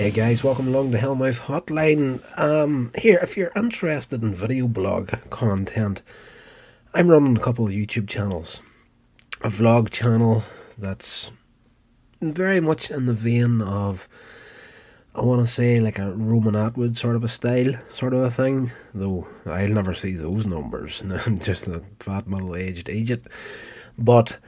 Hey guys, welcome along the Hellmouth Hotline. Here, if you're interested in video blog content, I'm running a couple of YouTube channels. A vlog channel that's very much in the vein of, I want to say, like a Roman Atwood sort of a style, sort of a thing. Though I'll never see those numbers. I'm just a fat middle-aged idiot. But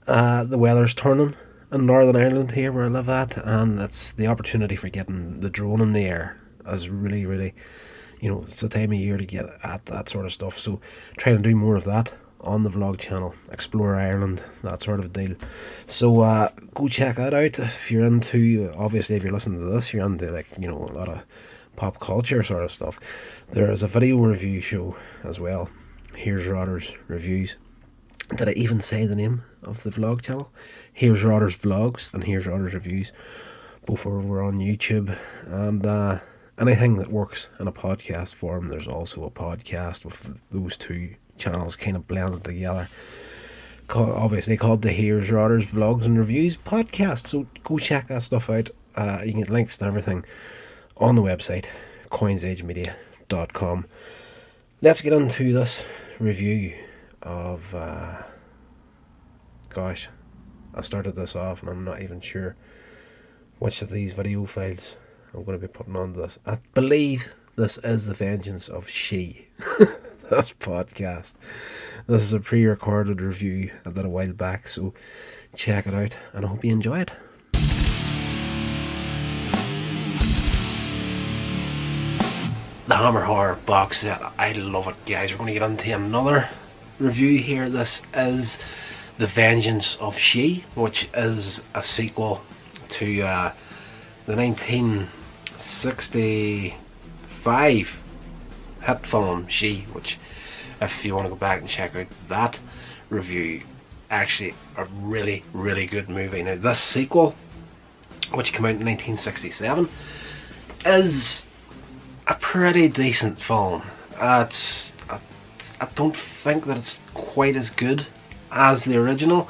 the weather's turning in Northern Ireland here where I live at, and it's the opportunity for getting the drone in the air is really, it's the time of year to get at that sort of stuff. So trying to do more of that on the vlog channel, explore Ireland, that sort of deal. So go check that out if you're into, obviously if you're listening to this, you're into a lot of pop culture sort of stuff. There is a video review show as well. Here's Rodder's Reviews. Did I even say the name of the vlog channel? Here's Rodder's Vlogs and Here's Rodder's Reviews. Both are over on YouTube. And anything that works in a podcast form, there's also a podcast with those two channels kind of blended together. Obviously called the Here's Rodder's Vlogs and Reviews podcast. So go check that stuff out. You can get links to everything on the website, coinsagemedia.com. Let's get into this review of I started this off and I'm not even sure which of these video files I'm going to be putting on this. I believe this is The Vengeance of She. This podcast. This is a pre-recorded review I did a while back, so check it out and I hope you enjoy it. The Hammer Horror box set. I love it, guys. We're going to get into another review here. This is The Vengeance of She, which is a sequel to the 1965 hit film She, which, if you want to go back and check out that review, actually a really good movie. Now this sequel, which came out in 1967, is a pretty decent film. I don't think that it's quite as good as the original,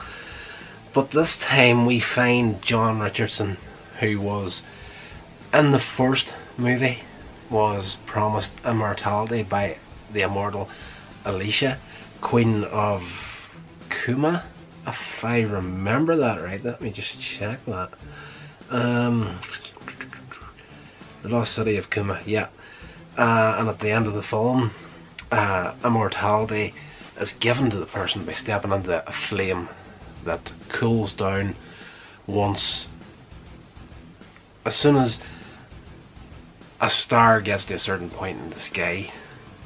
but this time we find John Richardson, who was in the first movie, was promised immortality by the immortal Alicia, Queen of Kuma, if I remember that right. Let me just check that. The Lost City of Kuma, yeah. And at the end of the film, immortality is given to the person by stepping into a flame that cools down as soon as a star gets to a certain point in the sky.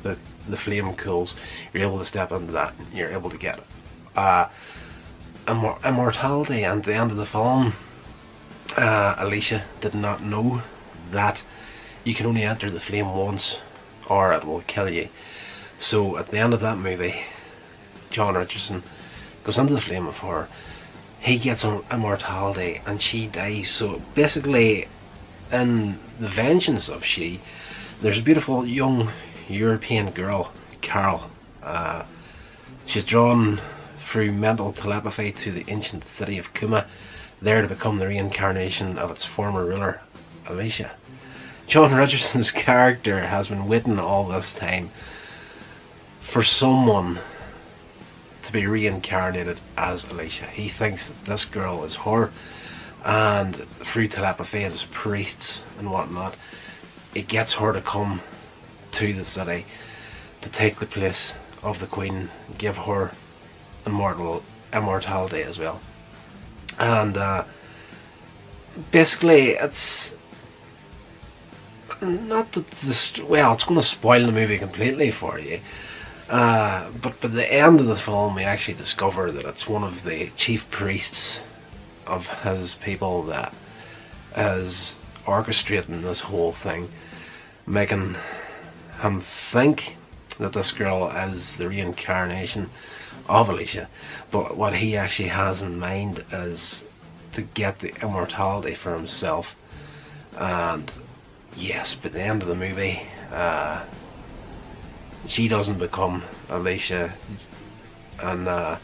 The flame cools, you're able to step into that, and you're able to get immortality. And at the end of the film, Alicia did not know that you can only enter the flame once or it will kill you. So at the end of that movie, John Richardson goes into the flame of her, he gets immortality and she dies. So basically in The Vengeance of She, there's a beautiful young European girl, Carol. She's drawn through mental telepathy to the ancient city of Kuma, there to become the reincarnation of its former ruler, Alicia. John Richardson's character has been waiting all this time for someone to be reincarnated as Alicia. He thinks that this girl is her, and through telepathy and his priests and whatnot, it gets her to come to the city to take the place of the queen, give her immortality as well. And basically it's not that it's going to spoil the movie completely for you, but by the end of the film we actually discover that it's one of the chief priests of his people that is orchestrating this whole thing, making him think that this girl is the reincarnation of Alicia. But what he actually has in mind is to get the immortality for himself. And yes, by the end of the movie, she doesn't become Alicia, and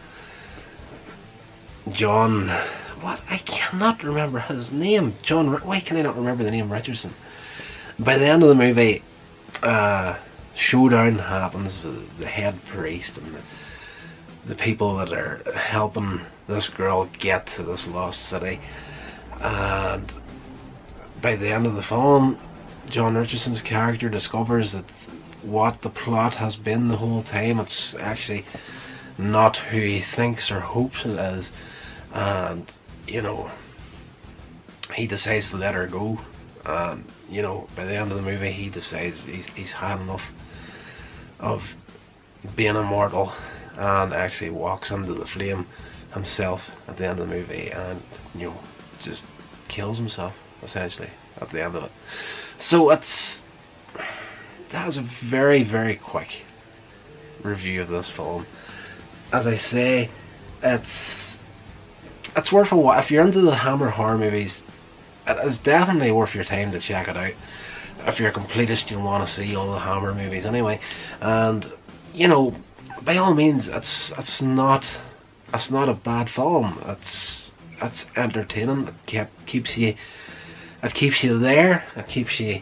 John what, I cannot remember his name. Why can I not remember the name Richardson? By the end of the movie, showdown happens with the head priest and the people that are helping this girl get to this lost city. And by the end of the film, John Richardson's character discovers that what the plot has been the whole time, it's actually not who he thinks or hopes it is. And, you know, he decides to let her go. And, you know, by the end of the movie, he decides he's had enough of being immortal, and actually walks into the flame himself at the end of the movie, and, you know, just kills himself essentially at the end of it. So that was a very, very quick review of this film. As I say, it's worth a watch. If you're into the Hammer horror movies, it is definitely worth your time to check it out. If you're a completist, you'll want to see all the Hammer movies anyway. And, you know, by all means, it's not a bad film. It's entertaining. It keeps you there. It keeps you,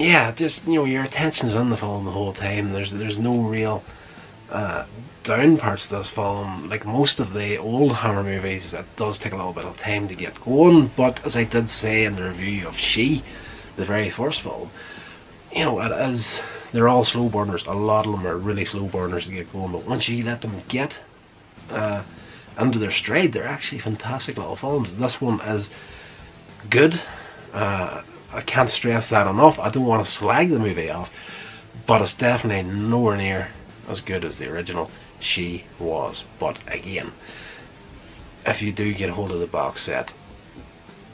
yeah, just, you know, your attention's on the film the whole time. There's no real down parts of this film. Like most of the old Hammer movies, it does take a little bit of time to get going, but as I did say in the review of She, the very first film, you know, they're all slow burners. A lot of them are really slow burners to get going, but once you let them get into their stride, they're actually fantastic little films. This one is good. I can't stress that enough. I don't want to slag the movie off, but it's definitely nowhere near as good as the original She was. But again, if you do get a hold of the box set,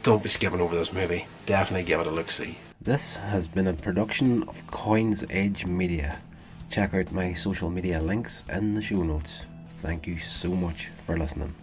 don't be skipping over this movie. Definitely give it a look-see. This has been a production of Coins Edge Media. Check out my social media links in the show notes. Thank you so much for listening.